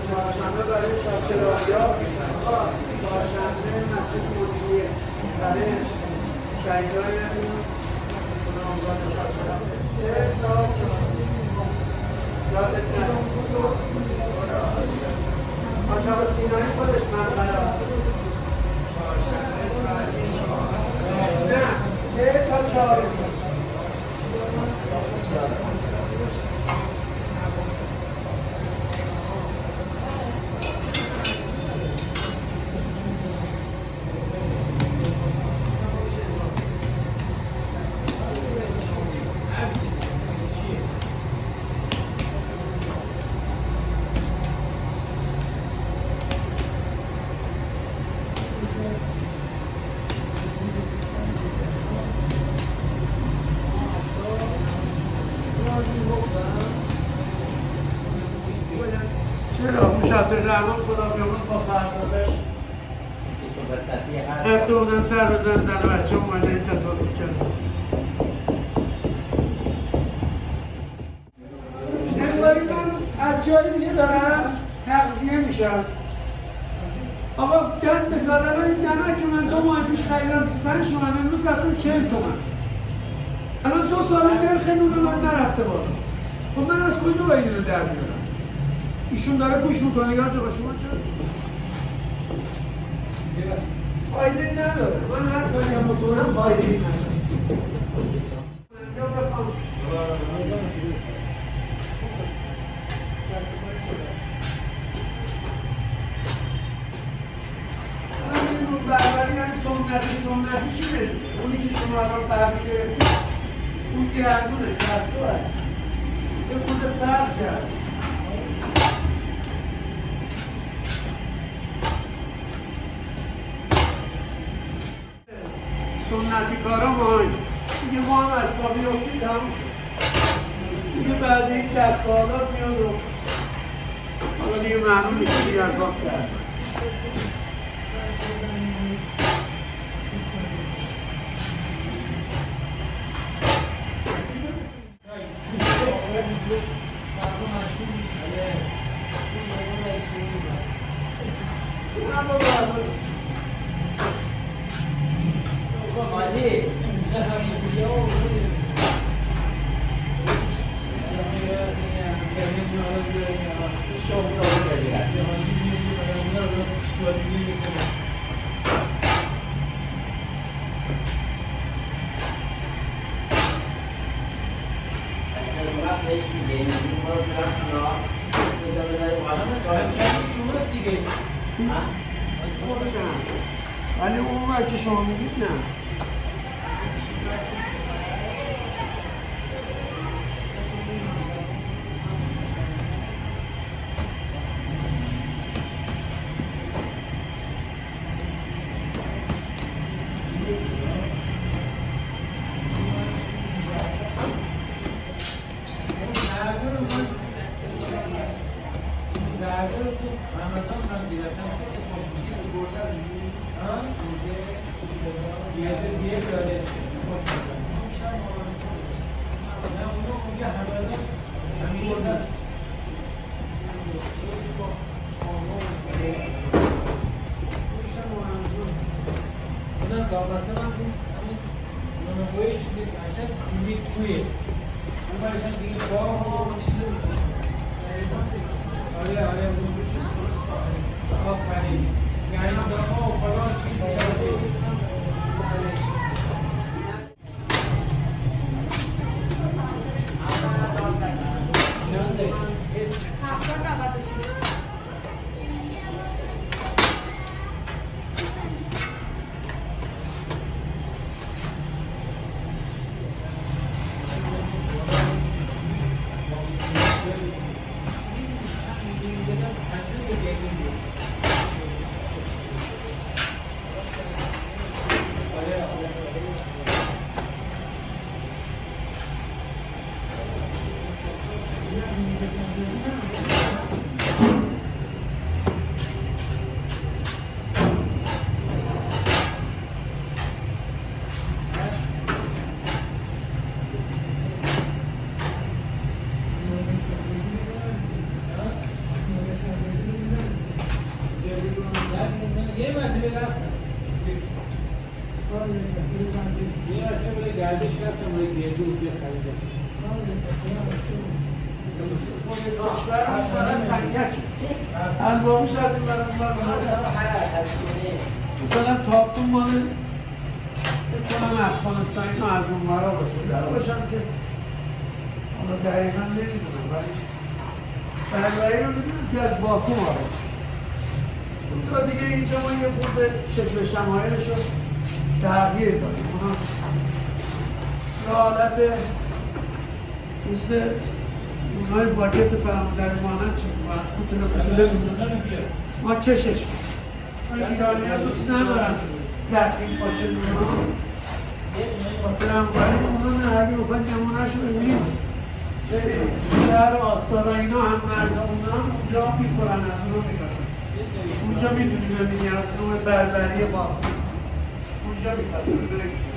چهارشنبه برای شاکرایا، چهارشنبه مسجد مدیریه برای شهیدای گناهان شاکرا 3 تا 4 یادت نره. آقا سینایی خودش مقبره نه 3 تا 4 چرا؟ مشابه رحمان خدا بیامون با فرمانده هفته بودن سر بزن زن بچه اومده این تصادف کرد. نمیداری من از جایی دیگه دارم تغذیه میشم. آقا گرد مثلا این زنه که من 2 ماه پیش خریدم 25 تومن امروز رفتم 40 تومن. الان 2 سال نرخ نون من نرفته بالا. خب من از کجا باید اینو در بیارم؟ ایشون داره پوش میکنه یا جا با شما چرا؟ فایده نداره. من هر کاری هم بکنم فایده نداره. این بربری یعنی سنتی چی بدید؟ اونی که شما الان فرقی گرفتید اون گردونه کسبه یه خود فرق کرد. سنتی کارا ماهی دیگه ما هم از پا بیافتیم تموم شد دیگه بعد این دستگاهات میاد و حالا دیگه معلوم نیست چی ارزاق کرد. ولی اون وقت که شما میگید نه کشور مثلا سنگک الباقیش از این برای مثلا تافتون مال بکنم افغانستانی ها از اون مرا باشه در باشم که حالا دقیقا نمیدونم برای رو میدونم که از باکو وارد شد دیگه اینجا ما یه خورده شکل شمایلش رو تغییر دادیم اونا یه حالت مثل اونهای باکت فرانسوی مانند کوتوله میدونم ما چشش ایرانی ها دوست ندارن زرفین باشه اونا خاطر هم باید اونا نه اگه بخواید نمونهش رو ببینیم شهر آستارا اینا هم مرزا اونا هم اونجا میکنن از اونا میکسن اونجا میتونی ببینی از نوع بربری با اونجا میکسن